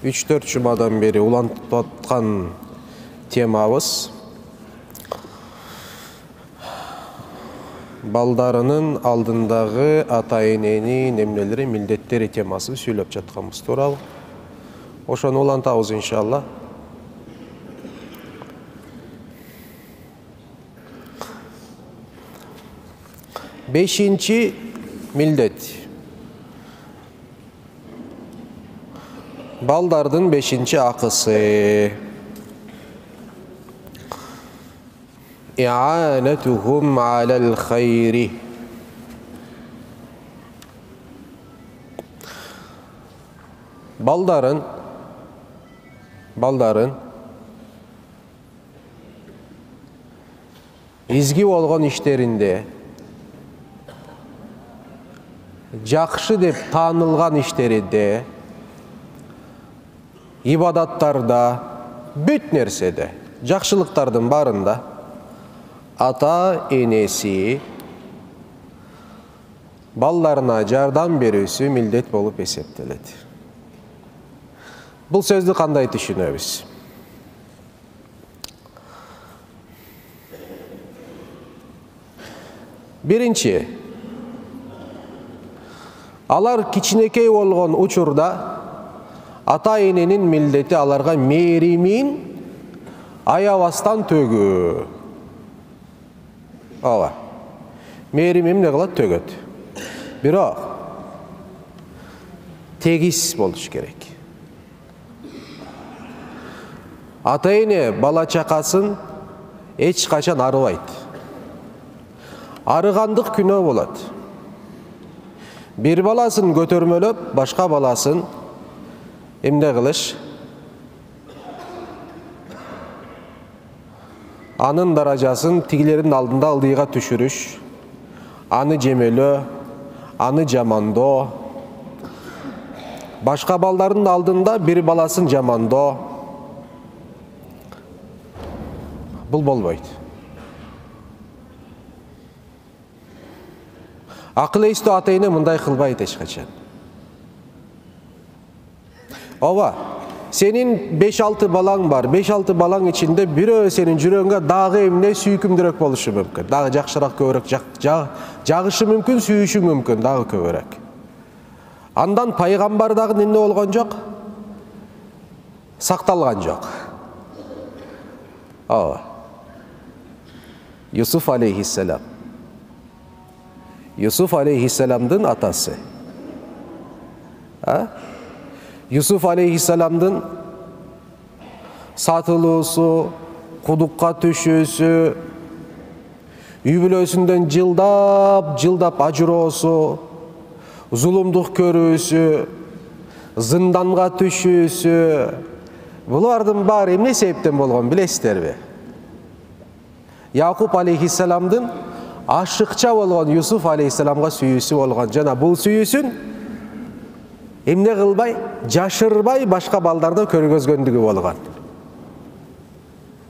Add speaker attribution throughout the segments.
Speaker 1: 3-4 жумадан бери улантып аткан темабыз балдарынын алдындагы ата-эненин эмнелери, милдеттери темасын сүйлөп жатканбыз тууралуу. Ошону улантабыз иншалла. Бешинчи милдет. Балдардын бешинчи акысы. İ'anatuhum alel hayri. Baldarın izgi bolgon işlerinde, jakşı dep taanılgan işlerinde, ibadattarda, büt nersede, jakşılıktardın barında ata enesi ballarına jardam berүүsü mildet bolup esептелет. Бұл сөздү кандай түшүнөбүз? Биринчи, алар кичинекей болгон учурда ата-эненин милдети аларга мээримин аябастан төгүү. Ооба. Мээрим эмне кылат? Төгөт. Бирок тегиз болуш керек. Ата-эне бала чакасын эч качан арыбайт. Арыгандык күнөө болот. Бир баласын көтөрмөлөп, башка баласын эмне кылыш? Анын даражасын тигилердин алдында ылдыйга түшүрүш, аны жемелөө, аны жамандоо, башка балдардын алдында бир баласын жамандоо. Бул болбойт. Акыл эстүү ата-эне мындай кылбайт эч качан. Ооба, сенин 5-6 балаң бар. 5-6 балаң ичинде бирөө сенин жүрөгүңө дагы эмне сүйкүмдүрөөк болушу мүмкүн. Дагы жакшыраак, көбүрөөк жагышы мүмкүн, сүйүшү мүмкүн, дагы көбүрөөк. Андан пайгамбар дагы эмне болгон жок? Сакталган жок. Ооба. Юсуф алейхиссалам. Юсуф алейхиссаламдын атасы. Юсуф алейхиссаламдын сатылуусу, кудукка түшүүсү, үй бүлөсүндөн жылдап ажыроосу, зулумдук көрүүсү, зынданга түшүүсү, булардын баары эмне себептен болгон билесиздерби? Якуб алейхиссаламдын ашыкча болгон Юсуф алейхиссаламга сүйүүсү болгон. Жана бул сүйүүсүн эмне кылбай, жашырбай башка балдарда көргөзгөндүгү болгон.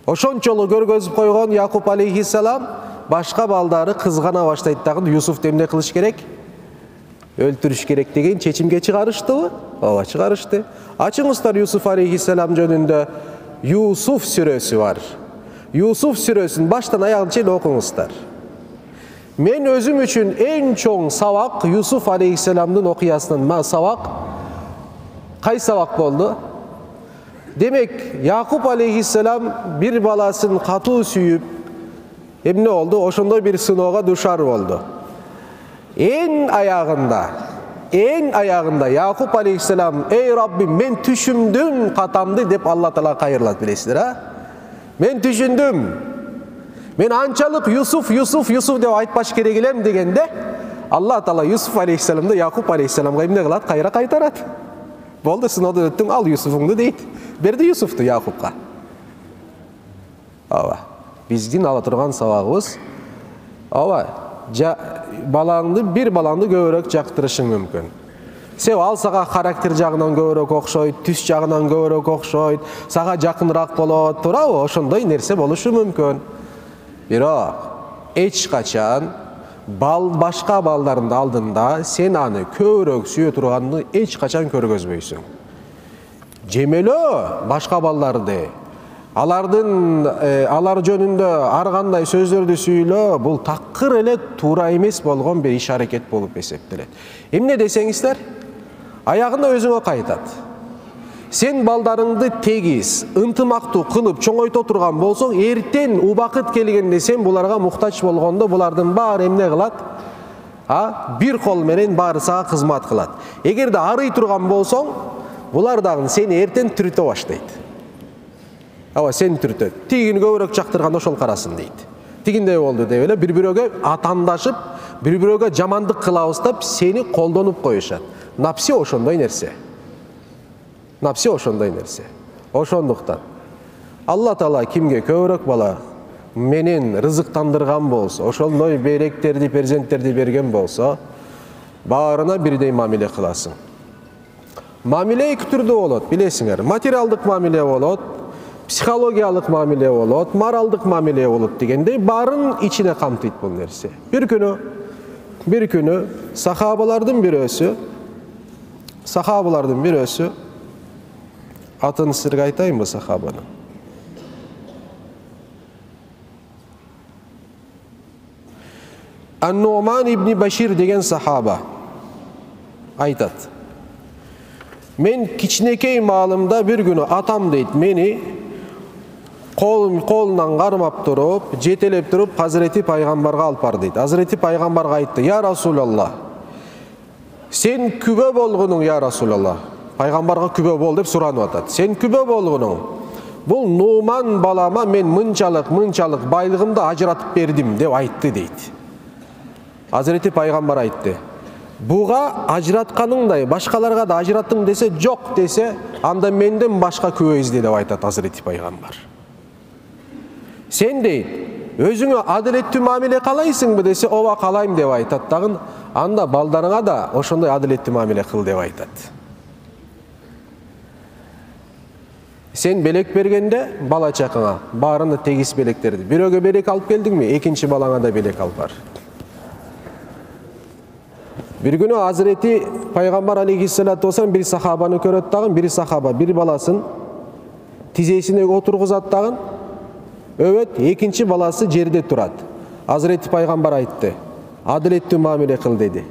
Speaker 1: Ошончолу көргөзүп койгон Якуб алейхиссалам башка балдары кызгана баштайт дагы Юсуфту эмне кылыш керек? Өлтүрүш керек деген чечимге чыгарыштыбы? Ооба, чыгарышты. Ачыңыздар Юсуф алейхиссалам жөнүндө Юсуф сүрөсү бар. Юсуф сүрөсүн баштан аягына чейин окуңуздар. Мен өзüm üçün en çoğun savak Yusuf Aleyhisselam'ın okuyasının savak. Kay savak oldu? Demek Yakup Aleyhisselam bir balasını katı süyüp ne oldu? Oşunda bir sınağa düşer oldu. En ayağında Yakup Aleyhisselam ey Rabbim men düşündüm katamdı deyip Allah Teala hayırlat bilesizdir ha? Men düşündüm. Men ançalık Yusuf dep айтпаш керек элем дегенде Allah Taala Yusuf Aleyhisselam'da Yakup Aleyhisselam'a эмне кылат? Кайра кайтарат. Болду, сыноодан өттүң, ал Yusuf'уңду дейт. Берди Yusuf'tu Yakup'ка. Ооба. Биздин ала турган сабагыбыз ооба, bir балаңды көбүрөөк жактырышың мүмкүн. Себеби ал сага характер жагынан көбүрөөк окшойт, түс жагынан көбүрөөк окшойт, сага жакыныраак болот, туурабы? Ошондой нерсе болушу мүмкүн. Бирок эч качан башка балдардын алдында сен аны көбүрөөк сүйө турганды эч качан көргөзбөйсүң. жемелөө башка балдарды, алар жөнүндө ар кандай сөздөрдү сүйлөө, бул такыр эле туура эмес болгон бир иш аракет болуп эсептелет. Эмне десеңиздер, аягында өзүңө кайтат. Сен балдарыңды тегиз, ынтымактуу кылып чоңойто турган болсоң, эртең убакыт келгенде сен буларга муктаж болгондо булардын баары эмне кылат? Бир кол менен баары сага кызмат кылат. Эгерде арый турган болсоң, булар дагы сени эртең түртө баштайт. Сен түртөт. Тигини көбүрөөк жактырган ошол карасын дейт. Тигиндей болду деп эле бири-бирөөгө атандашып, бири-бирөөгө жамандык кылабыз деп сени колдонуп коюшат. Напси ошондой нерсе. Напси ошондой нерсе. Ошондуктан Алла Таала кимге көбүрөөк бала менен рызыктандырган болсо, ошондой беректерди, перзенттерди берген болсо, баарына бирдей мамиле кыласың. Мамиле эки түрдүү болот, билесиңер. Материалдык мамиле болот, психологиялык мамиле болот, моралдык мамиле болот дегендей, баарын ичине камтыйт бул нерсе. Бир күнү сахабалардын бирөөсү, атын сизерге айтайынбы сахабаны? Ан-Нуман ибн Башир деген сахаба айтат. Мен кичинекей маалымда бир күнү атам дейт, мени колунан кармап туруп, жетелеп туруп, Hazreti Пайгамбарга алып бар дейт. Hazreti Пайгамбарга айтты: "Я Расулаллах, сен күбө болгонуң, я Расулаллах." Пайгамбарга күбө бол деп суранып атат. Сен күбө болгонуң. Бул Нуман балама мен мынчалык байлыгымды ажыратып бердим деп айтты дейт. Hazreti Пайгамбар айтты: "Буга ажыратканыңдай башкаларга да ажыраттың десе, жок десе, анда менден башка күбө изде" деп айтат Hazreti Пайгамбар. Сен дейт, өзүңө адилеттүү мамиле каалайсыңбы десе, ооба каалайм деп айтат дагы, анда балдарыңа да ошондой адилеттүү мамиле кыл деп айтат. Сен белек бергенде бала чакаңа баарына тегиз белектерди. Бирөөгө белек алып келдиңби, экинчи балаңа да белек алып бар. Бир күнү Hazreti Пайгамбар алейхиссалату вассалам бир сахабаны көрөт дагы, бир сахаба бир баласын тизесине отургузат дагы, өбөт, экинчи баласы жерде турат. Hazreti Пайгамбар айтты: "Адилеттүү мамиле кыл" деди.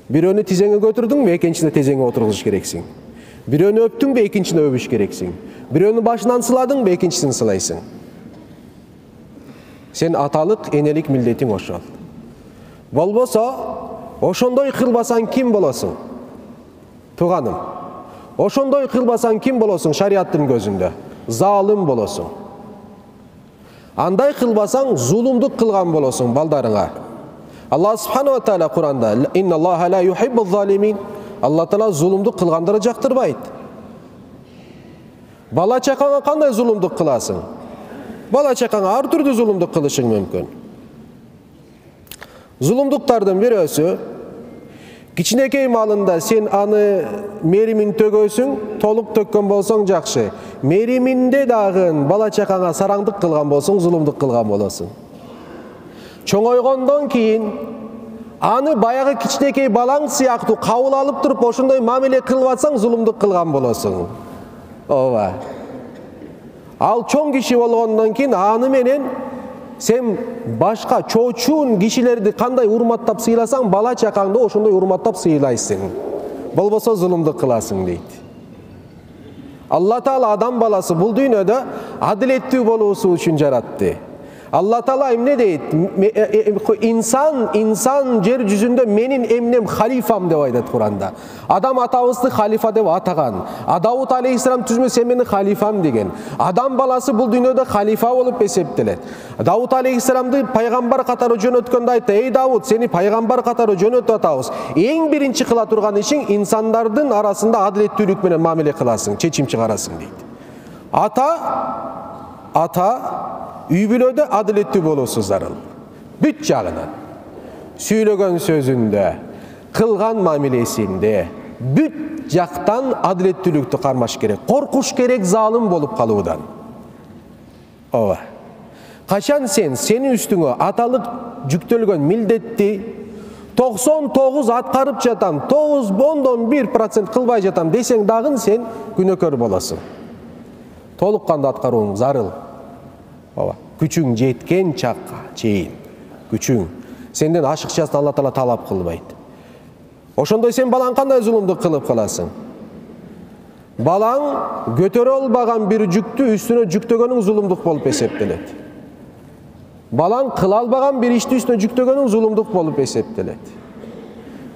Speaker 1: Бирөөнү тизеңе көтүрдүңбү, экинчисине тизеңе отургузуш керексиң. Бирөөнү өптүңбү, экинчисине өбүш керексиң. Бирөөнү башынан сыладыңбы, экинчисин сылайсың. Сен аталык, энелик милдетиң ошол. Болбосо, ошондой кылбасаң ким болосуң? Туганым. Ошондой кылбасаң ким болосуң шариаттын көзүндө? Залым болосуң. Андай кылбасаң зулумдук кылган болосуң балдарыңа. Алла субхана ва тааля Куранда: "Инна Аллаха ла юхиббу залимин." Алла Таала зулумдук кылгандарды жактырбайт. Бала чакаңа кандай зулумдук кыласың? Бала чакаңа ар түрдүү зулумдук кылышың мүмкүн. Зулумдуктардын бирөөсү, кичинекей маалында сен аны меримин төгөсүң, толук төккөн болсоң жакшы. Мериминде дагы бала чакаңа сараңдык кылган болсоң, зулумдук кылган болосуң. Чоңойгондон кийин аны баягы кичинекей балаң сыяктуу кабыл алып туруп, ошондой мамиле кылып атсаң, зулумдук кылган болосуң. Ооба. Ал чоң киши болгондон кийин аны менен сен башка чоочун кишилерди кандай урматтап сыйласаң, бала чакаңды ошондой урматтап сыйлайсың. Болбосо зулумдук кыласың дейт. Алла Таала адам баласы бул дүйнөдө адилеттүү болуусу үчүн жаратты. Алла Таала эмне дейт? Инсан жер жүзүндө менин эмнем халифам деп айтат Куранда. Адам атабызды халифа деп атаган. Давуд алейхиссалам түзмө сен менин халифам деген. Адам баласы бул дүйнөдө халифа болуп эсептелет. Давуд алейхиссаламды пайгамбар катары жөнөткөндө айтты: "Эй Давуд, сени пайгамбар катары жөнөтүп атабыз. Эң биринчи кыла турган ишиң инсандардын арасында адилеттүүлүк менен мамиле кыласың, чечим чыгарасың" дейт. Ата үй бүлөдө адилеттүү болуусу зарыл. Бүт жагынан. Сүйлөгөн сөзүндө, кылган мамилесинде, бүт жактан адилеттүүлүктү кармаш керек. Коркуш керек залым болуп калуудан. Ооба. Качан сенин үстүңө аталык жүктөлгөн милдетти 99 аткарып жатам, 9,1% кылбай жатам десең дагы сен күнөөкөр болосуң. Толук кандуу аткарууң зарыл. Ооба, күчүң жеткен чакка чейин. Күчүң. Сенден ашыкчасын Алла Таала талап кылбайт. Ошондой сен балаң кандай зулумдук кылып каласың? Балаң көтөрө албаган бир жүктү үстүнө жүктөгөнүң зулумдук болуп эсептелет. Балаң кыла албаган бир ишти үстүнө жүктөгөнүң зулумдук болуп эсептелет.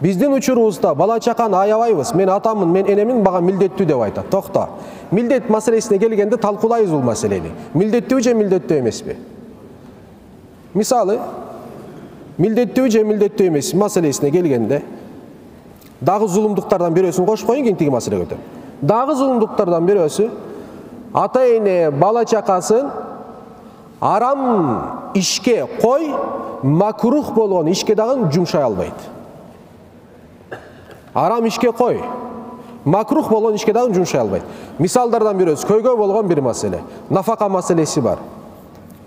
Speaker 1: Биздин учурубузда бала чаканы аябайбыз. Мен атаммын, мен энемин мага милдеттүү деп айтат. Токто. Милдет маселесине келгенде талкуулайбыз бул маселени. Милдеттүү же милдеттүү эмеспи? Мисалы, милдеттүү же милдеттүү эмес маселесине келгенде дагы зулумдуктардан бирөөсүн кошуп коюн, кийин тиги маселе көтөр. Дагы зулумдуктардан бирөөсү ата эне бала чакасын арам ишке кой, макрух болгон ишке дагы жумшай албайт. Арам ишке кой, макрух болгон ишке дагы жумшай албайт. Мисалдардан бирөөсү көйгөй болгон бир маселе. Нафака маселеси бар.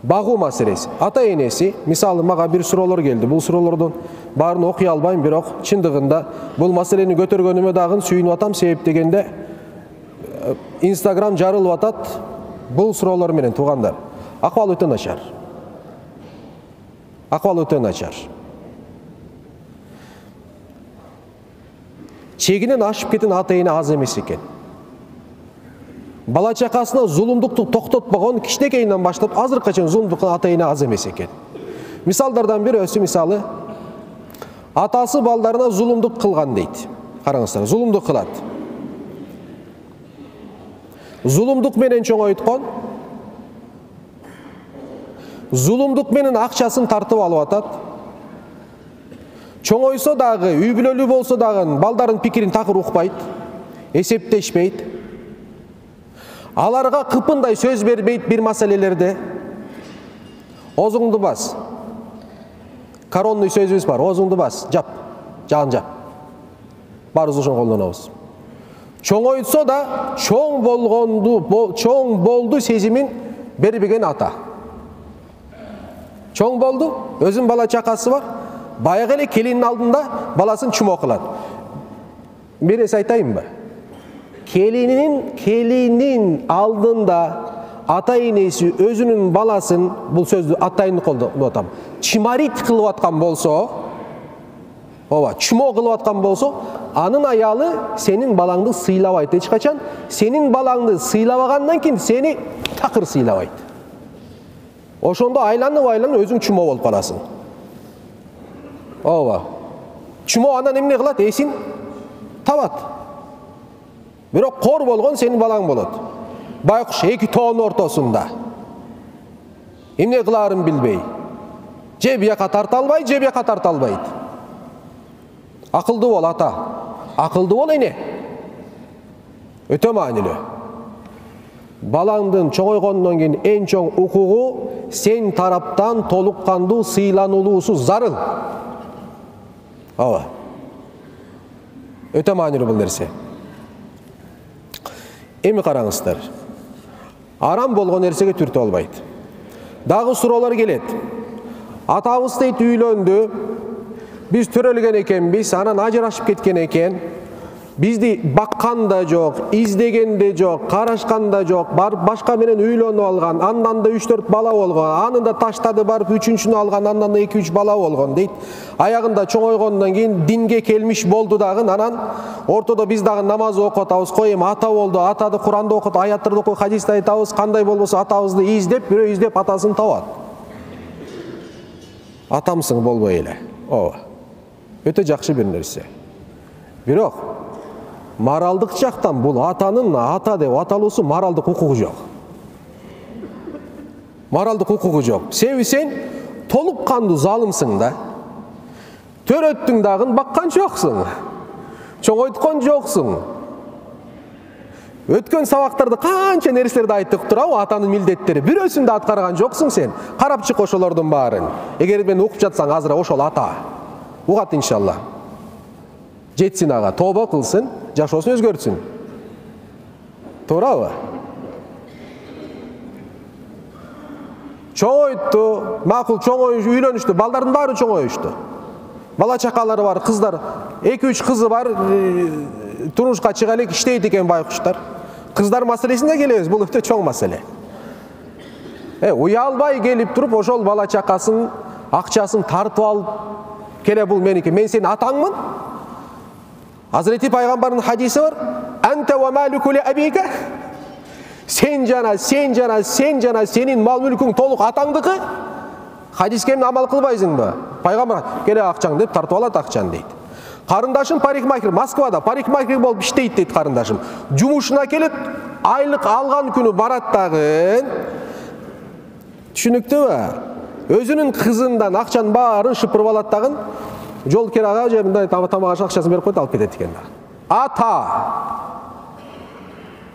Speaker 1: Багуу маселеси. Ата энеси, мисалы мага бир суроолор келди. Бул суроолордун баарын окуй албайм, бирок чындыгында бул маселени көтөргөнүмө дагы сүйүнүп атам. Себеп дегенде Instagram жарылып атат бул суроолор менен, туугандар. Акыбал өтө начар. Акыбал өтө начар. Чегинен ашып кеткен ата эне аз эмес экен. Бала чакасына зулумдукту токтотпогон кичинекейинен баштап азыркыга чейин зулумдук ата эне аз эмес экен. Мисалдардан бирөөсү, мисалы, атасы балдарына зулумдук кылган дейт. Караңыздар, зулумдук кылат. Зулумдук менен чоңойткон, зулумдук менен акчасын тартып алып атат. Чоңойсо дагы, үй бүлөлүү болсо дагы балдарын пикирин такыр укпайт, эсептешпейт. Аларга кыпындай сөз бербейт бир маселелерде. Озуңду бас. Коронный сөзүбүз бар, озуңду бас, жап, жан жап. Барыбыз ошон колдонобуз. Чоңойтсо да чоң болду сезимин бербеген ата. Чоң болду, өзүнүн бала чакасы бар. Баягы эле келиндин алдында баласын чумо кылат. Бир нерсе айтайынбы? Келинин алдында ата энеси өзүнүн баласын, бул сөздү атайын колдонуп атам, чимарит кылып аткан болсо, ооба, чумо кылып аткан болсо, анын аялы сенин балаңды сыйлабайт эч качан. Сенин балаңды сыйлабагандан кийин сени такыр сыйлабайт. Ошондо айланып өзүң чумо болуп каласың. Ооба. Чумо андан эмне кылат? Эсин табат. Бирок кор болгон сенин балаң болот. Байкуш эки тоонун ортосунда. Эмне кылаарын билбей. Же бияка тарта албайт, же бияка тарта албайт. Акылдуу бол ата. Акылдуу бол эне. Өтө маанилүү. Балаңдын чоңойгондон кийин эң чоң укугу сен тараптан толук кандуу сыйланулуусу зарыл. Ооба. Өтө маанилүү бул нерсе. Эми караңыздар. Арам болгон нерсеге түртө албайт. Дагы суроолор келет. Атабыз дейт үйлөндү. Биз төрөлгөн экенбиз, анан ажырашып кеткен экен. Бизди баккан да жок, издеген да жок, карашкан да жок, барып башка менен үйлөнүп алган, андан да 3-4 бала болгон, анын да таштады, барып 3-үчүнү алган, андан да 2-3 бала болгон дейт. Аягында чоңойгондон кийин динге келмиш болду дагы, анан ортодо биз дагы намаз окуп атабыз, кой эми ата болду, атады Куранды окут, аяттарды окуп, хадисти айтабыз, кандай болбосо атабызды издеп, бирөө издеп атасын табат. Атамсың болбой эле. Ооба. Өтө жакшы бир нерсе. Бирок моралдык жактан бул атанын ата деп аталуусу моралдык укугу жок. Моралдык укугу жок. Себеби сен толук кандуу залымсың да. Төрөттүң дагы баккан жоксуң. Чоңойткон жоксуң. Өткөн сабактарда канча нерселерди айттык турабы, атанын милдеттери. Бирөөсүн да аткарган жоксуң сен. Карап чык ошолордун баарын. Эгер мен укуп жатсаң азыр ошол ата. Угат иншалла. Жетсин ага, тобо кылсын, жашоосун өзгөртсүн. Туурабы? Чоңойтtu, макул чоңоюш, үйлөнүштү, балдардын баары чоңоюшту. бала чакалары бар, кыздар, 2-3 кызы бар, турмушка чыга элек иштейт экен байкуштар. Кыздар маселесине келебиз, бул өтө чоң маселе. Уялбай келип туруп, ошол бала чакасын, акчасын тартып алып келе, бул меники, мен сенин атаңмын. Hazreti Peygamber'in hadisi var. Ente ve maluku li abika. Sen cana, senin mal mülkün toluk atandыкы. Hadisке эмне амал кылбайсыңбы? Пайгамбар келе акчаң деп тартып алат акчаны дейт. Карындашым парикмахер, Москвада парикмахер болуп иштейт дейт карындашым. Жумушуна келет, айлык алган күнү барат дагы. Түшүнүктүбү? Өзүнүн кызындан акчанын баарын шыпырып алат дагы. Жол керага же мындай тамак акчасын берип койт, алып кетет экен да. Ата.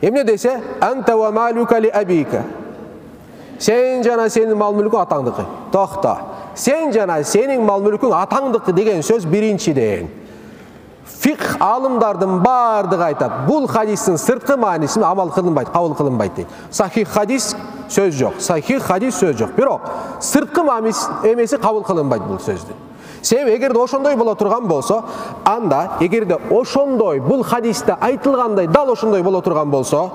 Speaker 1: Эмне десе? Анта ва малука ли абика. Сен жана сенин мал мүлкүң атаңдыкы. Токто. Сен жана сенин мал мүлкүң атаңдыкы деген сөз биринчиден. Фикх алымдардын бардыгы айтат. Бул хадистин сырткы маанисин амал кылынбайт, кабыл кылынбайт дейт. Сахих хадис сөз жок. Сахих хадис сөз жок. Бирок сырткы маанис эмеси кабыл кылынбайт бул сөздү. Себеби эгерде ошондой боло турган болсо, анда эгерде ошондой бул хадисте айтылгандай дал ошондой боло турган болсо,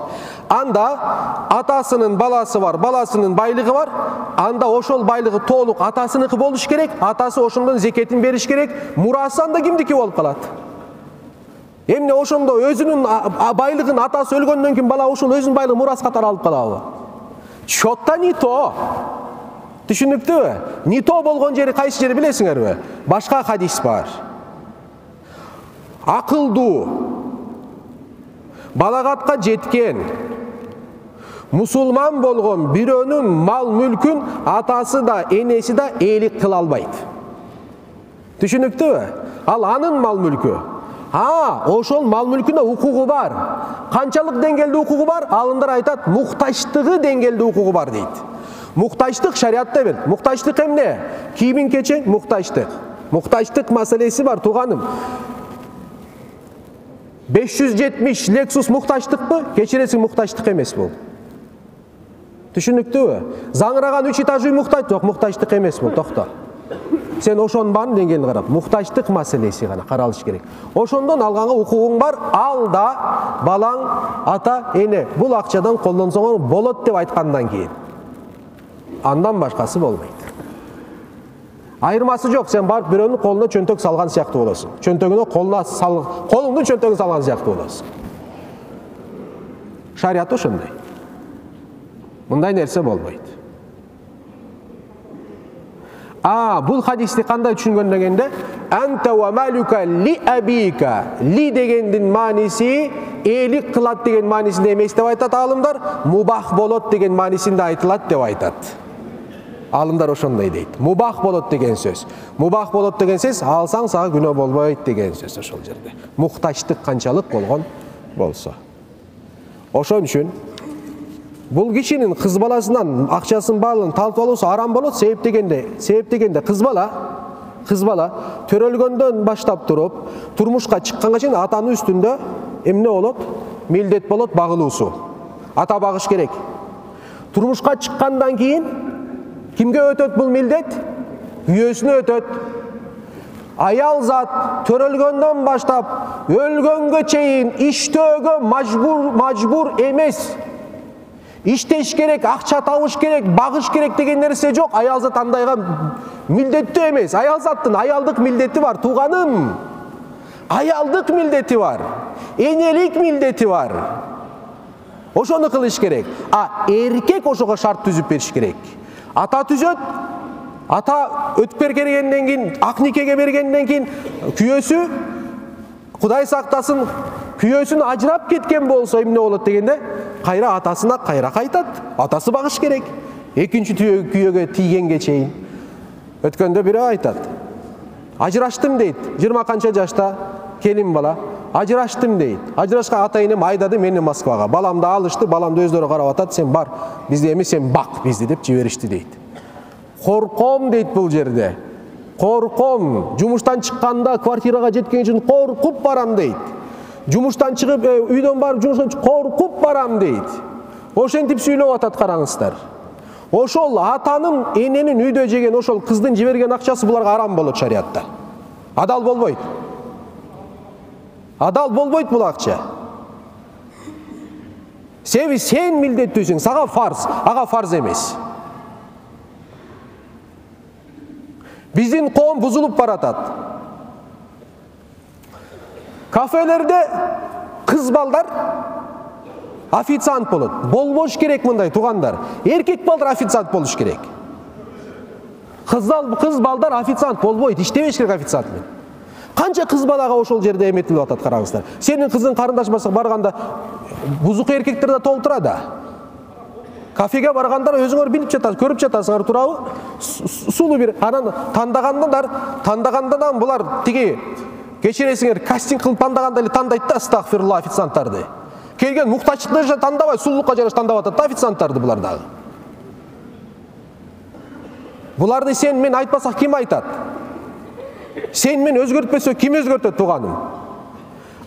Speaker 1: анда атасынын баласы бар, баласынын байлыгы бар, анда ошол байлыгы толук атасыныкы болуш керек, атасы ошондон зекетин бериш керек, мурасы анда кимдики болуп калат? Эмне ошондо өзүнүн байлыгын атасы өлгөндөн кийин бала ошол өзүнүн байлыгын мурас катары алып калабы? Чотта не то. Түшүнүктүбү? Не то болгон жери кайсы жери билесиңерби? Башка хадис бар. Акылдуу, балагатка жеткен, мусулман болгон бирөөнүн мал мүлкүн атасы да, энеси да ээлик кыла албайт. Түшүнүктүбү? Ал анын мал мүлкү. Ошол мал мүлкүнө укугу бар. Канчалык деңгээлде укугу бар? Алымдар айтат, муктаждыгы деңгээлде укугу бар дейт. Муктаждык шариатта бер. Муктаждык эмне? Кийимин кечең муктаждык. Муктаждык маселеси бар, тууганым. 570 Lexus муктаждыкпы? Кечиресиң, муктаждык эмес бул. Түшүнүктүбү? Заңыраган 3 этажы муктаж, жок, муктаждык эмес бул, токто. Сен ошонун баарын деңгээлин карап, муктаждык маселеси гана каралыш керек. Ошондон алганга укугуң бар, ал да балаң, ата, эне бул акчадан колдонсоң болот деп айткандан кийин. Андан башкасы болбойт. Айырмасы жок, сен барып бирөөнүн колуна чөнтөк салган сыяктуу болосуң. Чөнтөгүнө колуңдун чөнтөгүн салган сыяктуу болосуң. Шариат ошондой. Мындай нерсе болбойт. Бул хадисти кандай түшүнгөн дегенде, анта ва малука ли абика. Ли дегендин мааниси ээлик кылат деген маанисинде эмес деп айтат алымдар, мубах болот деген маанисинде айтылат деп айтат. Алымдар ошондой дейт. Мубах болот деген сөз. Мубах болот деген сөз, алсаң сага күнөө болбойт деген сөз ошол жерде. Муктаждык канчалык болгон болсо. Ошон үчүн бул кишинин кыз баласынан акчасын баарын тартып алуусу арам болот. Себеп дегенде кыз бала төрөлгөндөн баштап туруп, турмушка чыкканга чейин атанын үстүндө эмне болот? Милдет болот, багылуусу. Ата багыш керек. Турмушка чыккандан кийин кимге өтөт бул милдет? Күйөөсүнө өтөт. Аял зат төрөлгөндөн баштап өлгөнгө чейин иштөөгө мажбур эмес. Иштеш керек, акча табыш керек, багыш керек деген нерсе жок. Аял зат андайга милдеттүү эмес. Аял заттын аялдык милдети бар, тууганым. Аялдык милдети бар. Энелик милдети бар. Ошону кылыш керек. Эркек ошого шарт түзүп бериш керек. Ата түзөт. Ата өтүп бергенден кийин, ак никеге бергенден кийин күйөөсү, Кудай сактасын, күйөөсүн ажырап кеткен болсо эмне болот дегенде, кайра атасына кайра кайтат. Атасы багыш керек. Экинчи күйөөгө тийгенге чейин. Өткөндө бирөө айтат. Ажыраштым дейт. 20 канча жашта келин бала. Ажыраштым дейт. Ажырашка ата энем айдады мени Москвага. Баламды алышты, баламды өздөрү карап атат. Сен бар, бизде эмес, сен бак бизди деп жиберишти дейт. Корком дейт бул жерде. Корком. Жумуштан чыкканда квартирага жеткен үчүн коркуп барам дейт. Жумуштан чыгып, үйдөн барып жумуштан коркуп барам дейт. Ошентип сүйлөп атат, караңыздар. Ошол атанын, эненин үйдө жеген ошол кыздын жиберген акчасы буларга арам болот шариатта. Адал болбойт. Адал болбойт бул акча. Себеби сен милдеттүүсүң, сага фарз, ага фарз эмес. Биздин коом бузулуп баратат. Кафелерде кыз балдар официант болот. Болбош керек мындай туугандар. Эркек балдар официант болуш керек. Кыз балдар официант болбойт, иштебеш керек официант менен. Канча кыз балага ошол жерде эметилип атат, караңыздар. Сенин кызың карындаш барганда бузук эркектер да толтура да. Кафеге баргандар өзүңөр билип жатасыз, көрүп жатасыңар, туурабы? Сулуу бир анан тандаганда булар тиги кечиресиңер, кастинг кылып тандаганда эле тандайт да, астагфирулла, официанттарды. Келген муктачтыкка жараша тандабай, сулуулукка жараша тандап атат да официанттарды булар дагы. Буларды сен мен айтпасак ким айтат? Сен мен өзгөртпөсө ким өзгөртөт, тууганым?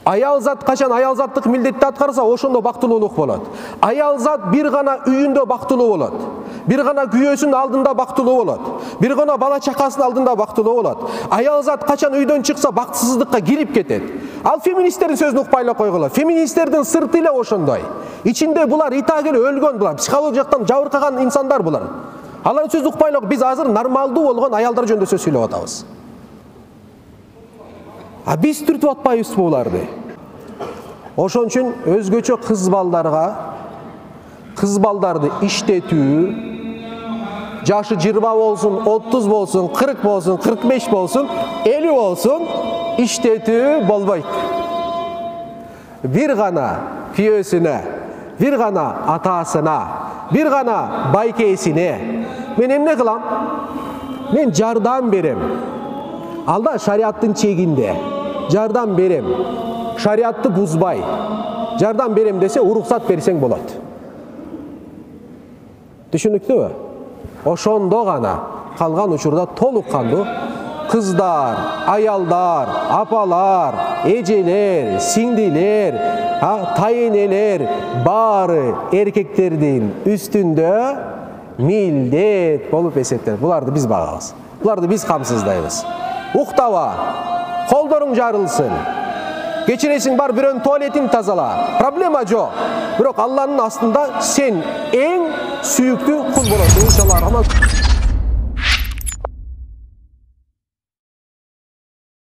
Speaker 1: Аял зат качан аял заттык милдетти аткарса, ошондо бактылуулук болот. Аял зат бир гана үйүндө бактылуу болот. Бир гана күйөөсүнүн алдында бактылуу болот. Бир гана бала чакасынын алдында бактылуу болот. Аял зат качан үйдөн чыкса бактысыздыкка кирип кетет. Ал феминисттердин сөзүн укпай эле койгула. Феминисттердин сырты эле ошондой. Ичинде булар итак эле өлгөн, булар психологиялык жактан жабыркаган инсандар булар. Алардын сөзүн укпай эле, биз азыр нормалдуу болгон аялдар жөнүндө сөз сүйлөп атабыз. А биз түртүп атпайбызбы буларды? Ошон үчүн өзгөчө кыз балдарды иштетүү, жашы 20 болсун, 30 болсун, 40 болсун, 45 болсун, 50 болсун, иштетүү болбойт. Бир гана күйөөсүнө, бир гана атасына, бир гана байкесине мен эмне кылам? Мен жардам берем. Алда шариаттын чегинде жардам берем. Шариатты бузбай жардам берем десе, уруксат берсең болот. Түшүнүктүүбү? Ошондо гана калган учурда толук кандуу кыздар, аялдар, апалар, эжелер, сиңдилер, тайенелер баары эркектердин үстүндө милдет болуп эсептелет. Буларды биз багабыз. Буларды биз камсыздайбыз. Уктаба, колдоруң жарылсын. Кечиресиң, бар бирөөнүн туалетин тазала. Проблема жок. Бирок Алланын астында сен эң сүйүктүү кул болосуң, иншалла.